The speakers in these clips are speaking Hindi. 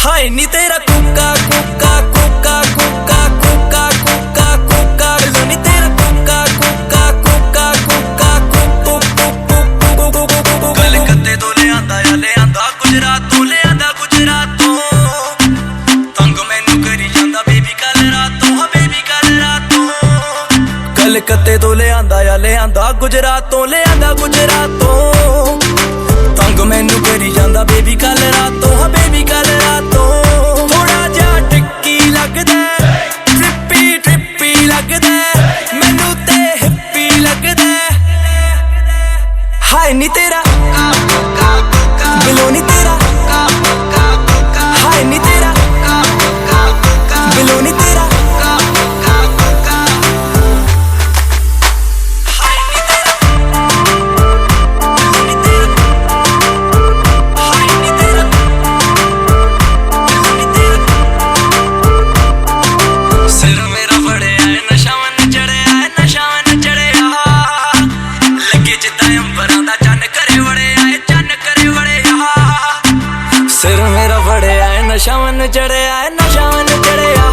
हाय नी तेरा कुका कुका कुका कुका कुका कुका कुका लो नी तेरा कुका कुका कुका कुका कुका कलकत्ते तो ले आंदा गुजरात तो ले आंदा गुजरातों तंग मैनू करी जांदा बेबी कल रातों हाँ बेबी कल रातों कलकत्ते तो ले आंदा गुजरात तो ले आंदा गुजरातों तंग मैनू करी जांदा बेबी कल रातों हाँ बेबी कल रातों थोड़ा जा टिक्की लगदा ट्रिपी ट्रिपी लगदा मैनू ते हिप्पी लगदा हाय नी तेरा बिलो नी तेरा हाय नी तेरा बिलो नी तेरा नशावन चढ़िया नशावन चढ़िया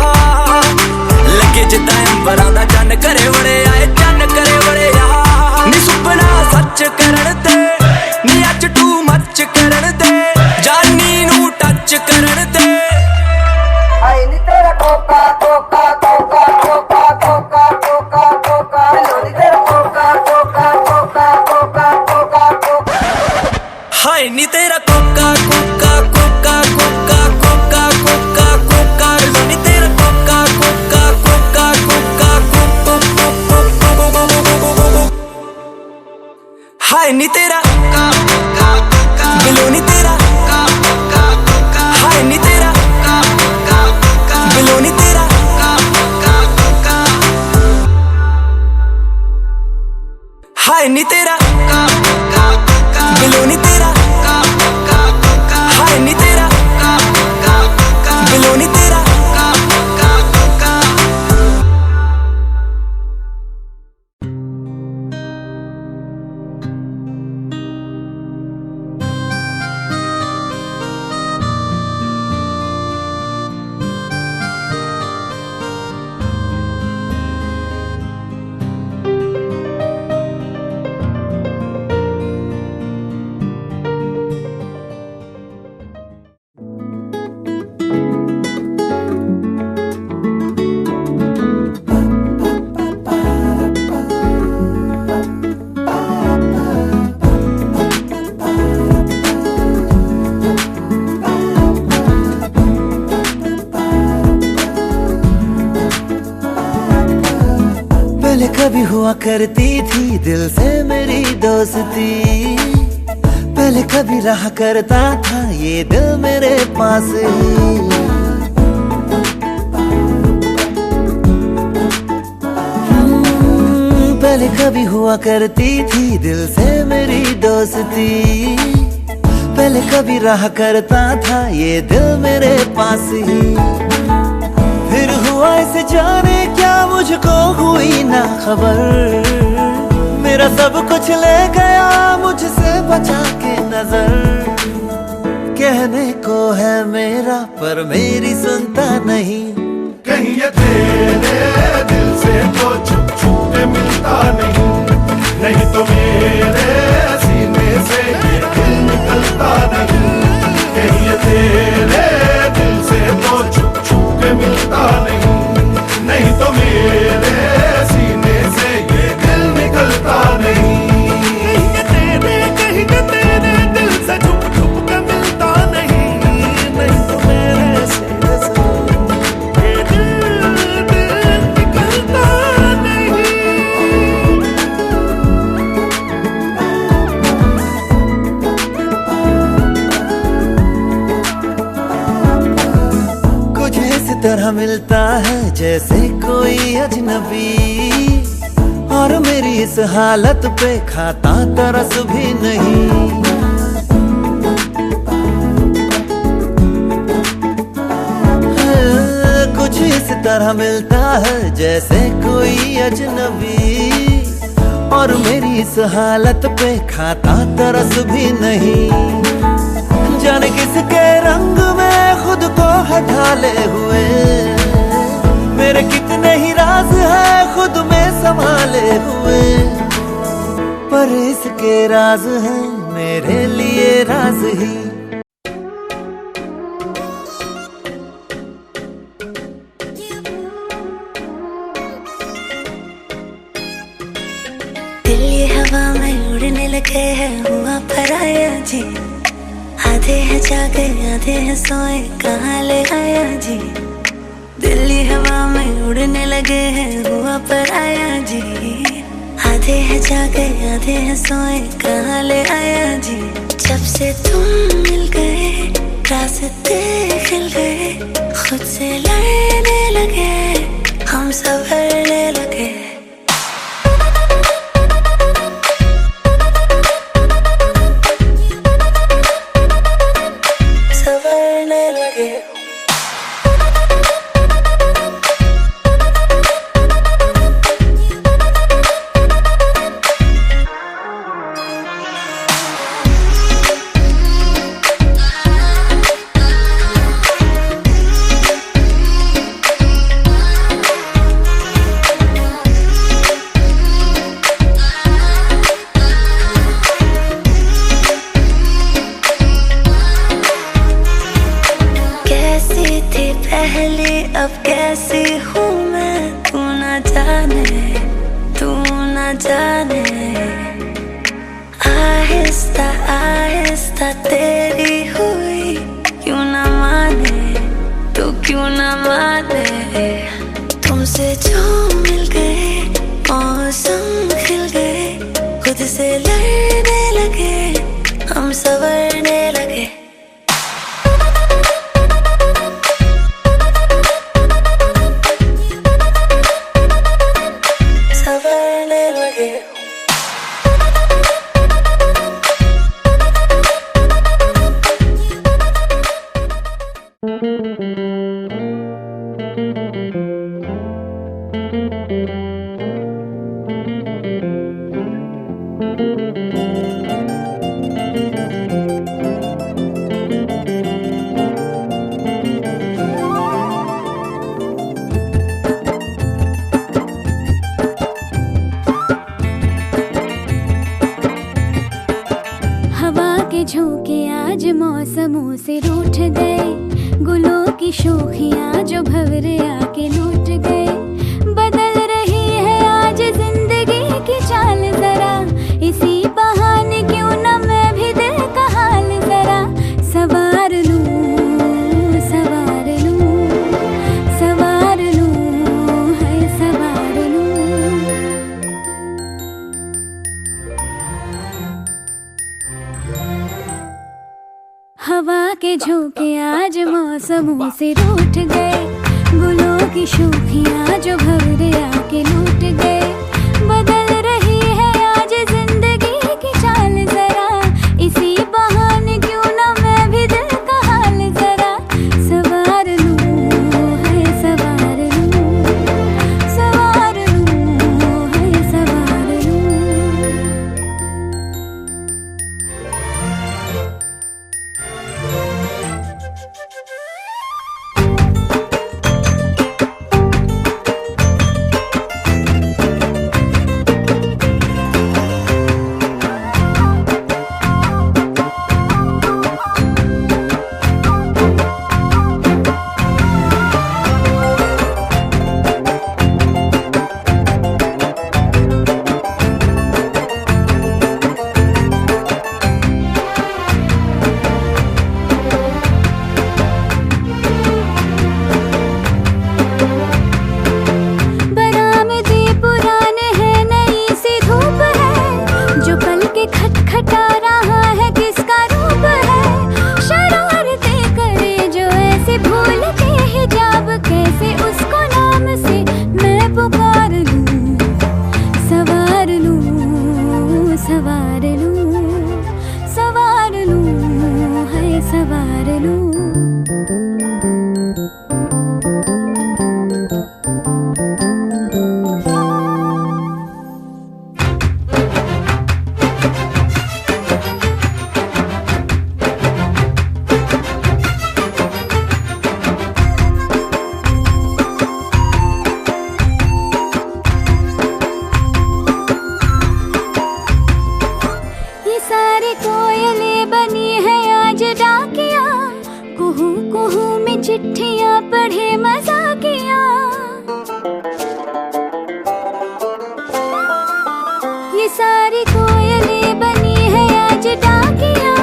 लगे जिदा अंबरां दा चन्न करे वड़े आए चन्न करे वड़े नी सुपना सच करन दे नी अज टू मच करन दे जानी नू टच करन दे हाय नी तेरा कोका कोका कोका कोका कोका कोका कोका लो नी तेरा कोका कोका कोका कोका कोका कोका हाय नी तेरा कोका कोका कोका कोका कोका कोका कोका लो नी तेरा कोका कोका कोका कोका कोका हाय नी तेरा बिलो नी तेरा हाय नी तेरा बिलो नी तेरा हाय नी तेरा बिलो नी तेरा हाय नी तेरा बिलो नी तेरा पहले कभी हुआ करती थी दिल से मेरी दोस्ती पहले कभी रहा करता था ये दिल मेरे पास ही पहले कभी हुआ करती थी दिल से मेरी दोस्ती पहले कभी रहा करता था ये दिल मेरे पास ही फिर हुआ ऐसे जाने क्या मुझको हुई ना खबर मेरा सब कुछ ले गया मुझसे बचा के नजर कहने को है मेरा पर मेरी सुनता नहीं कहीं ये तेरे दिल से तो छुप छुप के मिलता नहीं नहीं तो मेरे सीने से ये दिल निकलता नहीं कहीं ये तेरे दिल से तो छुप छुप के मिलता नहीं नहीं तो मेरे सीने से ये दिल निकलता नहीं कहीं ये तेरे दिल से छुप छुप के मिलता नहीं नहीं तो मेरे सीने से ये दिल निकलता नहीं कुछ इस तरह मिलता है जैसे कोई अजनबी और मेरी इस हालत पे खाता तरस भी नहीं कुछ इस तरह मिलता है जैसे कोई अजनबी और मेरी इस हालत पे खाता तरस भी नहीं जाने किसके रंग में खुद खुद को है ढाले हुए। मेरे कितने ही राज है खुद में संभाले हुए, पर इसके राज हैं मेरे लिए राज ही। दिल ये हवा में उड़ने लगे हैं, हुआ पराया जी। आधे हैं जागे आधे हैं सोए, कहाँ ले आया जी। दिल ये हवा में उड़ने लगे हैं, हुआ पराया जी। आधे हैं जागे आधे हैं सोए, कहाँ ले आया जी। जब से तुम मिल गए रास्ते खिल गए, खुद से लड़ने लगे हम संभलने लगे। अब कैसी हूँ मैं, तू ना जाने। आहिस्ता आहिस्ता तेरी हुई, क्यों ना माने तो क्यों ना माने। तुमसे जो मिल गए मौसम खिल गए, खुद से लड़ने लगे हम संवरने लगे। झोंके आज मौसमों से रूठ गए, गुलों की शोखियाँ जो भंवरे आके लूट गए। बदल रही है आज जिंदगी की चाल जरा, इसी बहाने क्यों न मैं भी दिल का हाल जरा सवार लूं, सवार लूं, सवार लूं, है सवार लूं। हवा के झोंके आज मौसमों से रूठ गए, गुलों की शोखियाँ जो भंवरे आके लूट गए। बदल रही है आज जिंदगी की चाल जरा, इसी बहाने क्यों ना मैं भी दिल का हाल जरा सवार लूं, है सवार लूं, सवार लूं, है सवार लूं। सारी कोयलें बनी है आज डाकियाँ,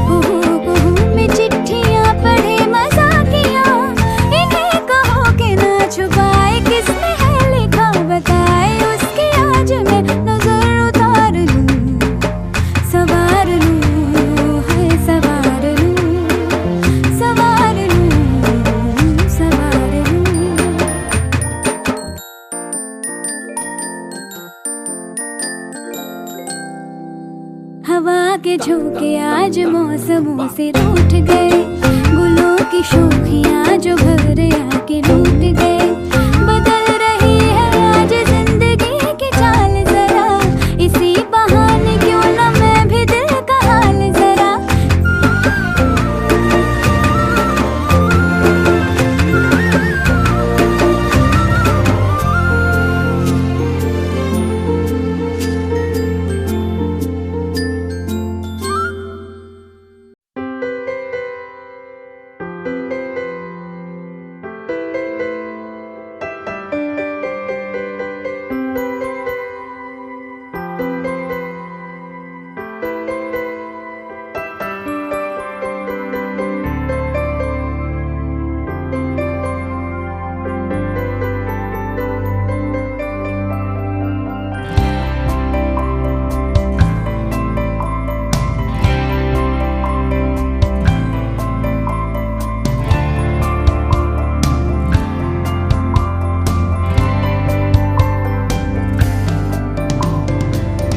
कुहू कुहू में चिट्ठियाँ पढ़े मजाकियाँ। इन्हें कहो कि ना छुपाए किसने है लिखा बताए, उसकी आज मैं नजर उतार लूं, सवार लूं, है सवार लूं, सवार लूं, सवार लूं। हवा के झोंके आज मौसमों से रूठ गए, गुलों की शोखियाँ जो घर आके लूट गए। बदल रही है आज जिंदगी की चाल जरा, इसी बहाने क्यों न मैं भी दिल का हाल जरा।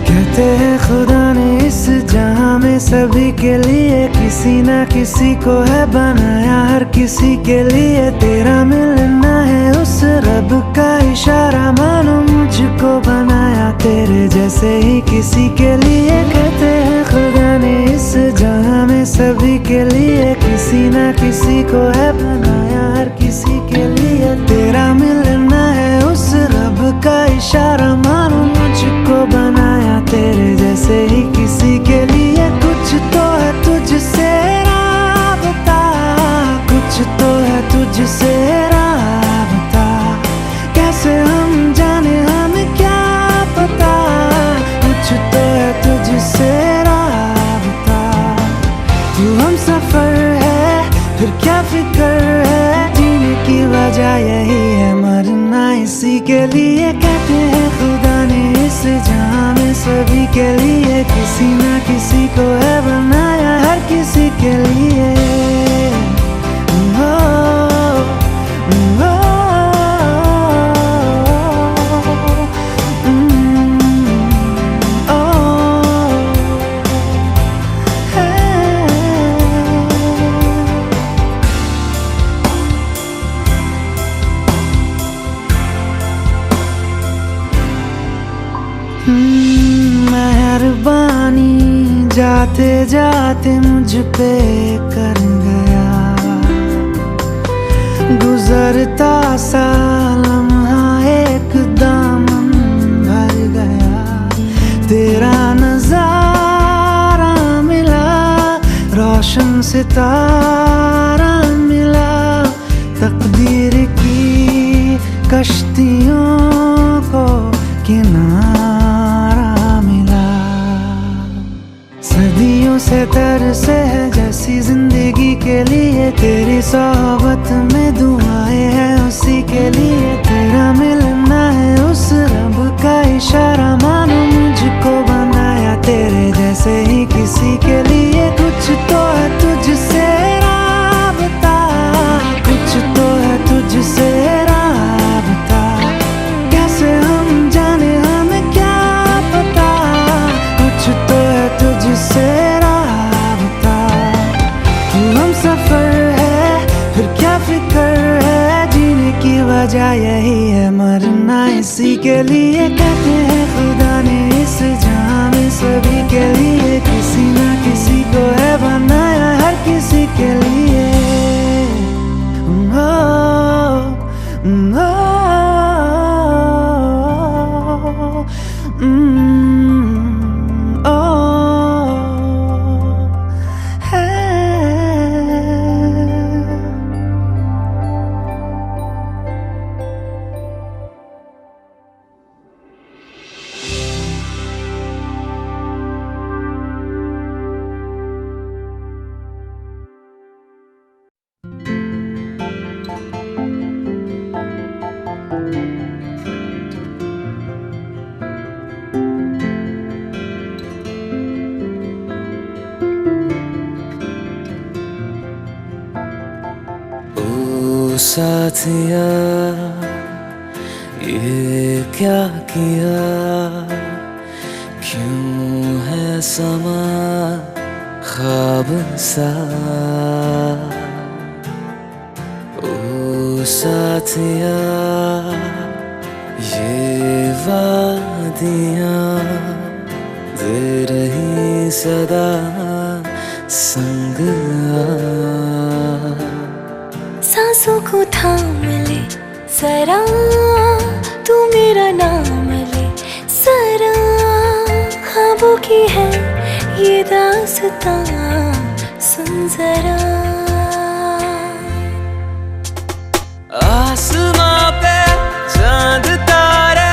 कहते हैं खुदा ने इस जहां में सभी के लिए किसी ना किसी को है बनाया, हर किसी के लिए तेरा मिलना है उस रब का इशारा। मानो मुझको बनाया तेरे जैसे ही किसी के लिए। कहते हैं खुदा ने इस जहां में सभी के लिए किसी ना किसी को है बनाया, हर किसी के लिए तेरा मिलना है उस रब का इशारा। मानो मुझको बनाया तेरे जैसे ही किसी के लिए। कुछ तो है तुझसे राबता, कुछ तो है तुझसे राबता, कैसे हम जाने हमें क्या पता। कुछ तो है तुझसे राबता, तू हम सफर है फिर क्या फिक्र है, जीने की वजह यही है मरना इसी के लिए। कहते हैं खुदा ने इस जहां में सभी के लिए किसी ना किसी को है बनाया, हर किसी के लिए। ओ, ओ, मेहरबानी जाते जाते मुझ पे कर गया, गुजरता सा लम्हा एक दामन भर गया। तेरा नजारा मिला, रोशन सितारा मिला, तकदीर की कश्तियों को किनारा मिला। सदियों से तरसे है जैसी जिंदगी के लिए, तेरी सोहबत में दुआएं हैं उसी के लिए। तेरा मिलना है उस रब का इशारा, मानो मुझको बनाया तेरे जैसे ही किसी के लिए। कुछ तो है तुझसे राबता, कुछ तो है तुझसे राबता, कैसे हम जाने हमें क्या पता। कुछ तो है तुझसे राबता, तू हम सफर है फिर क्या फिक्र है, जीने की वजह यही है मरना इसी के लिए। कहते हैं खुदा ने इस जहां में सभी के लिए किसी ना किसी को है बनाया, हर किसी के लिए। ओ, ओ, साथिया ये क्या किया, क्यों है समा ख्वाब सा। ओ साथिया ये वादियाँ दे रही सदा संग आ। सांसों को थाम ले जरा, तू मेरा नाम ले जरा। ख्वाबों की है ये दास्तां, सुन जरा। आसमां पे चांद तारे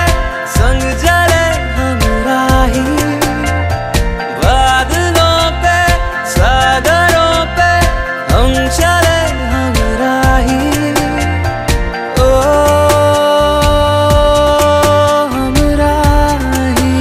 संग जले हमराही, बादलों पे सागरों पे हम चले हमराही। ओ हमराही,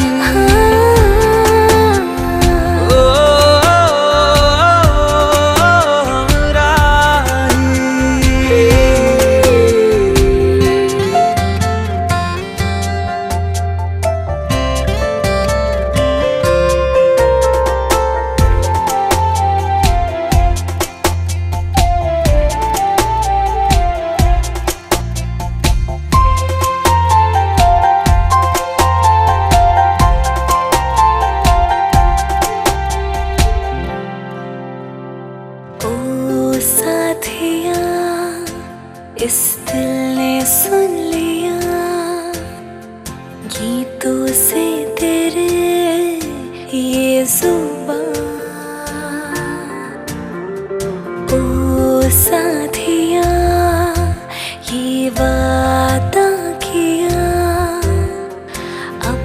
ओ साथिया इस दिल ने सुन लिया गीतों से तेरे ये जुबान। ओ साथिया ये वादा किया अब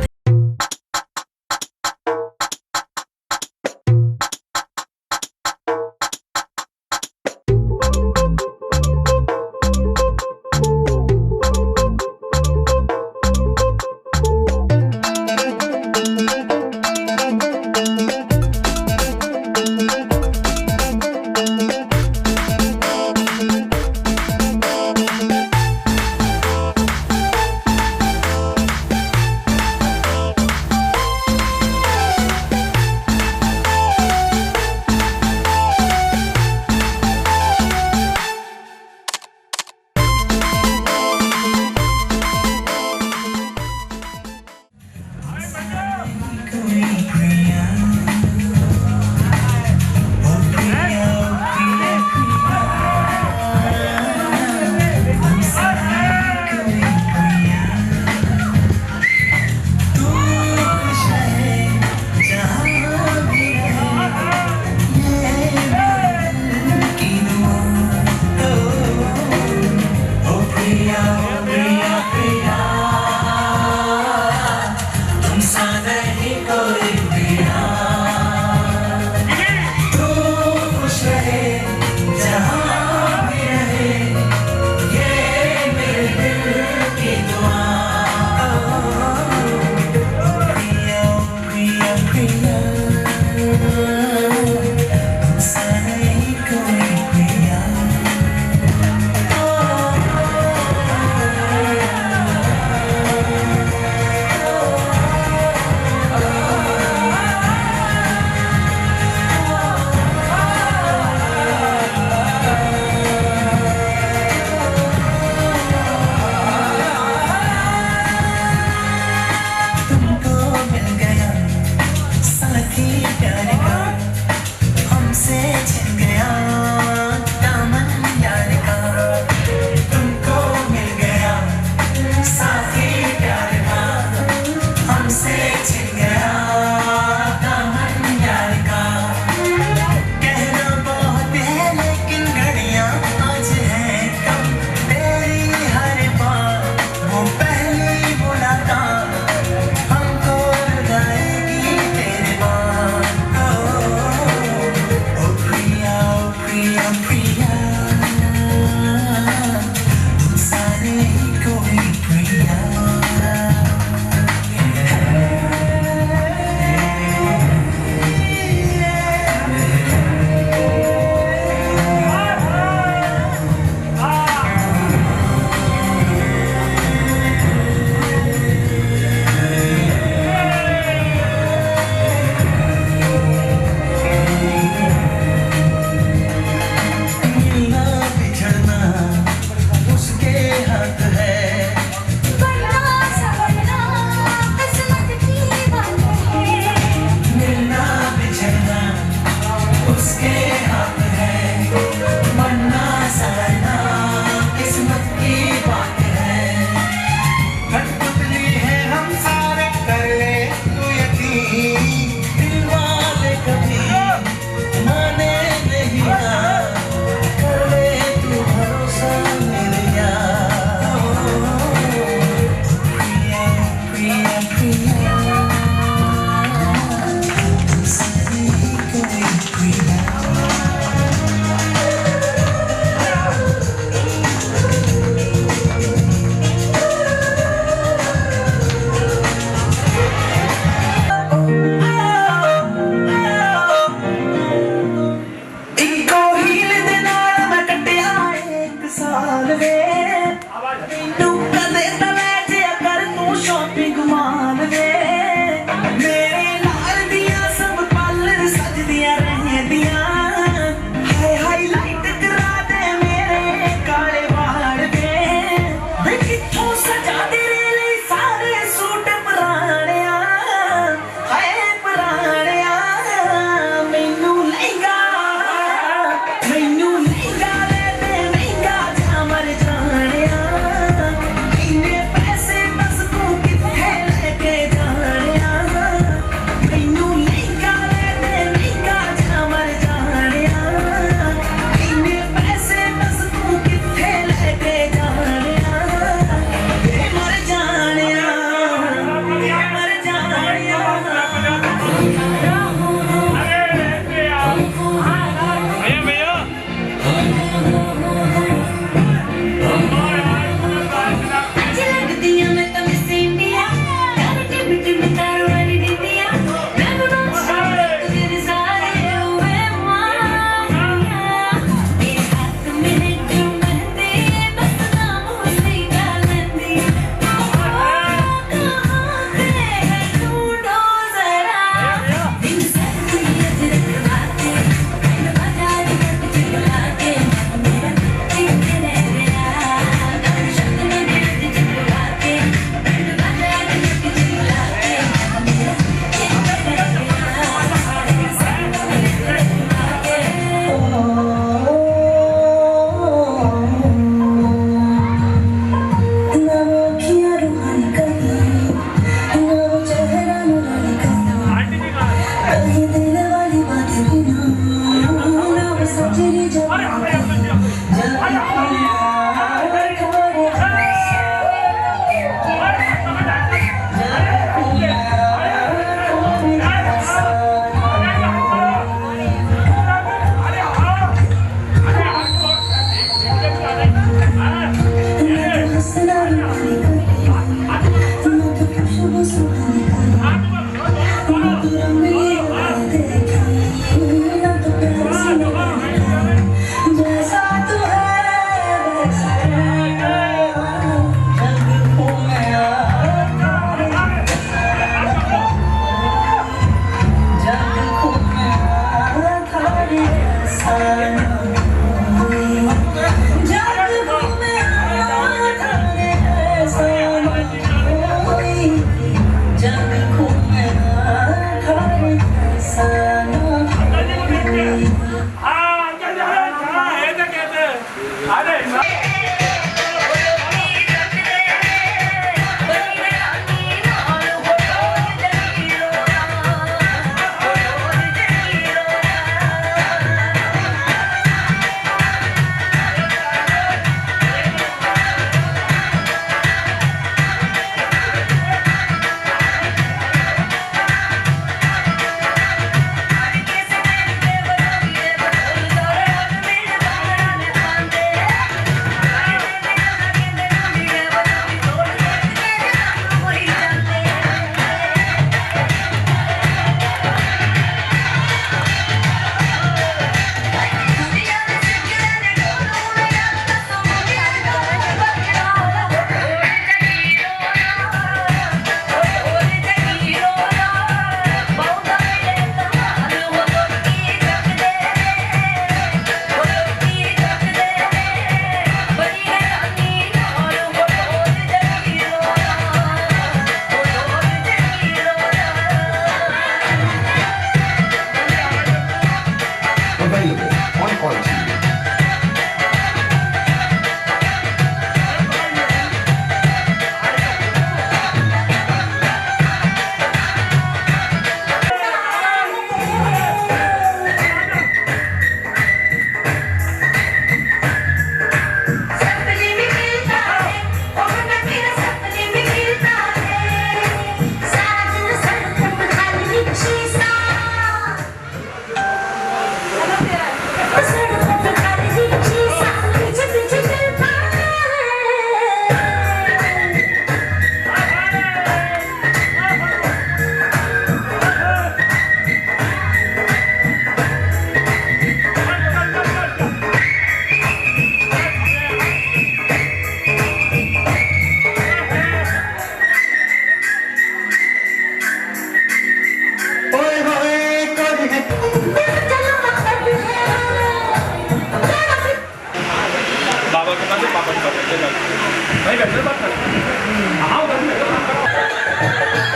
Available on All TV. सपने में मिलता है और न मेरा सपने में मिलता है साजन सड़क खाली शीशा सड़क खाली शीशा पीछे पीछे चलता है चलो मत कर बाबा के पास पापा के पास चलो भाई घर में बात कर आओ घर में बात करो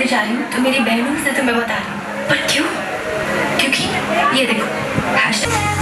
जा रही हूँ तो मेरी बहनों से तो मैं बता रही हूँ, पर क्यों? क्योंकि ये देखो hashtag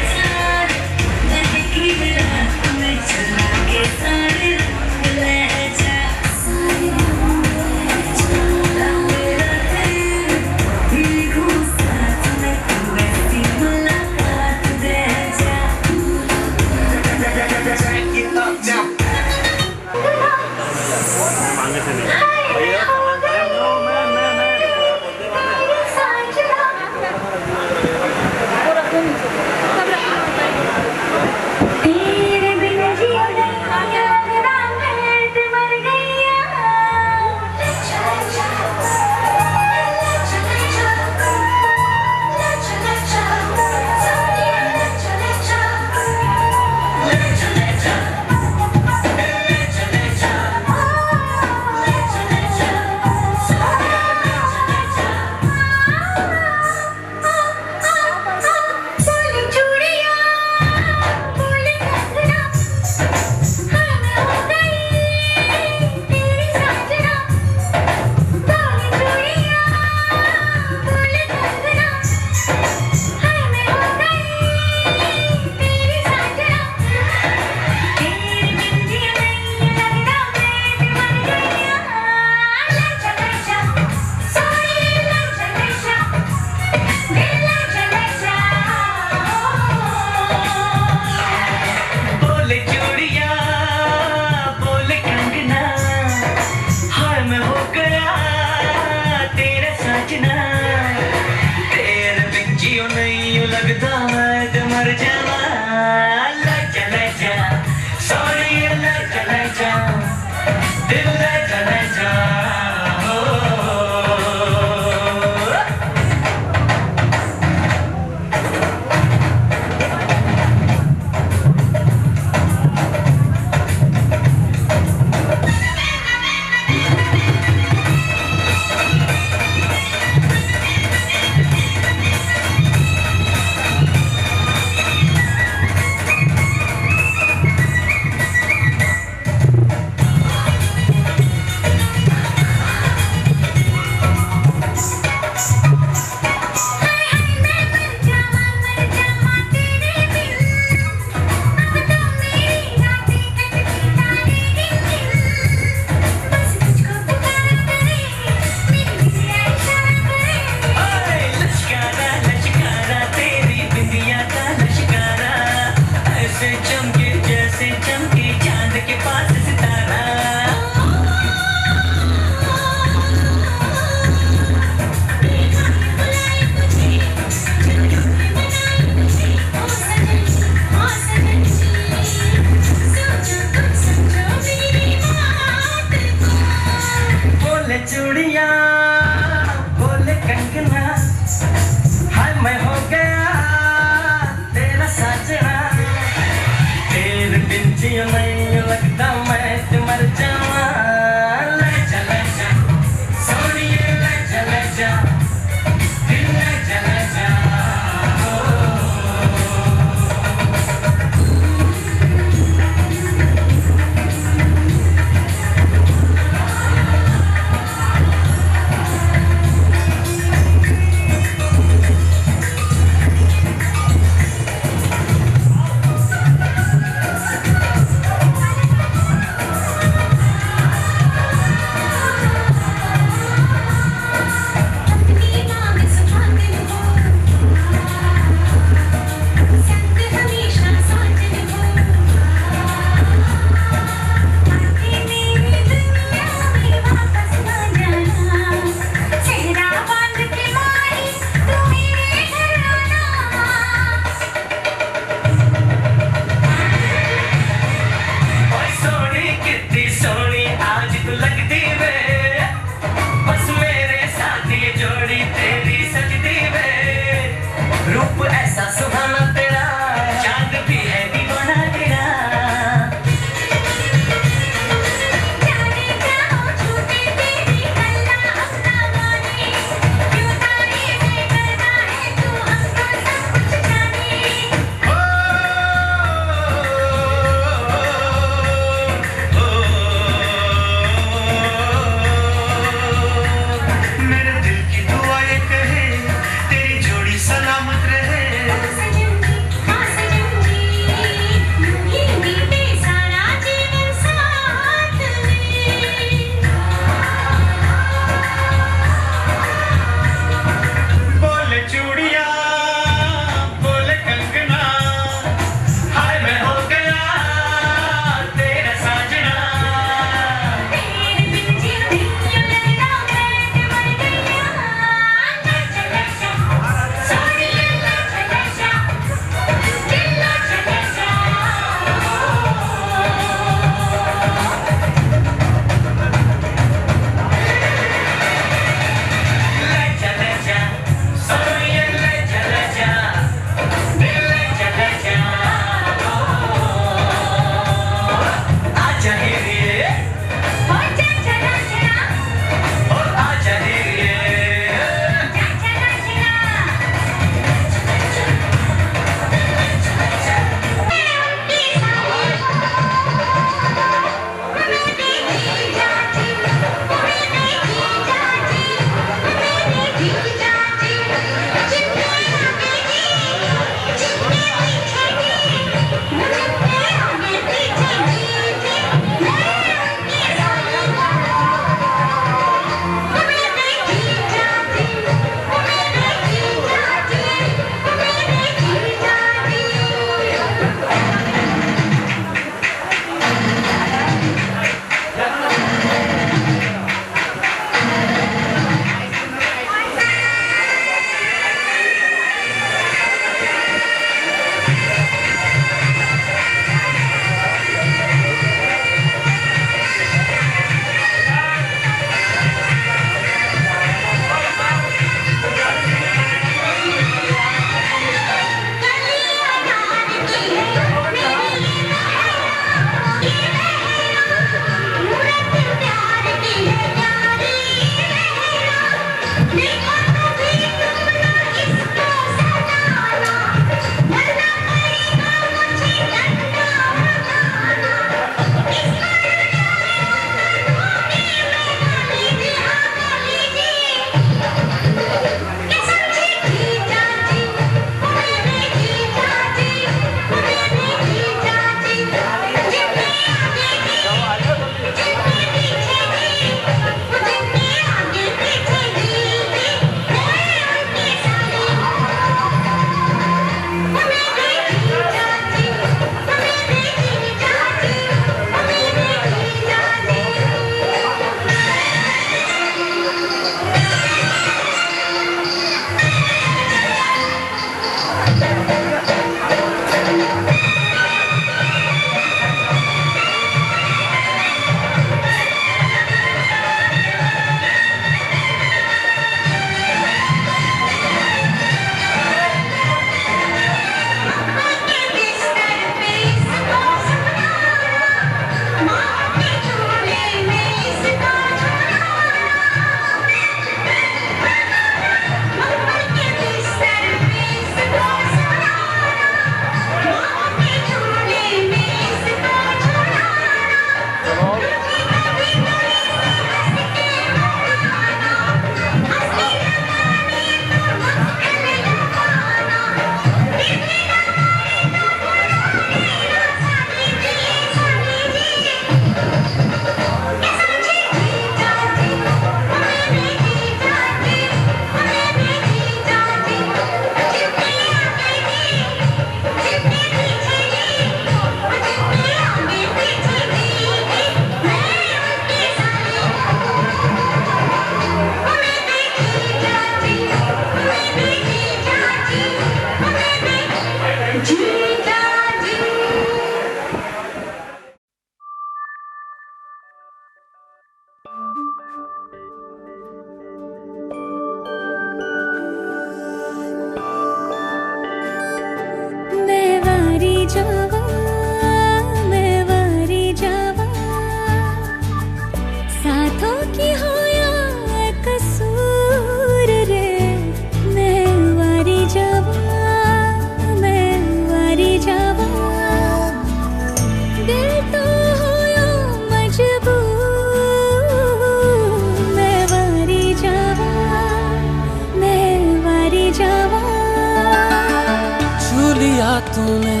तूने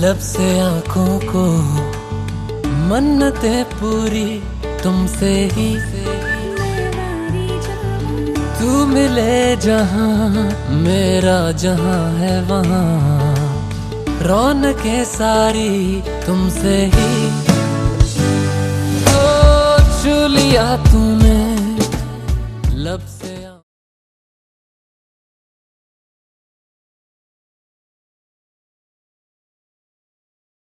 लब से आंखों को, मन्नतें पूरी तुमसे ही। तू मिले जहां मेरा जहां है वहां, रौनकें सारी तुमसे ही। ओ छू लिया तूने लब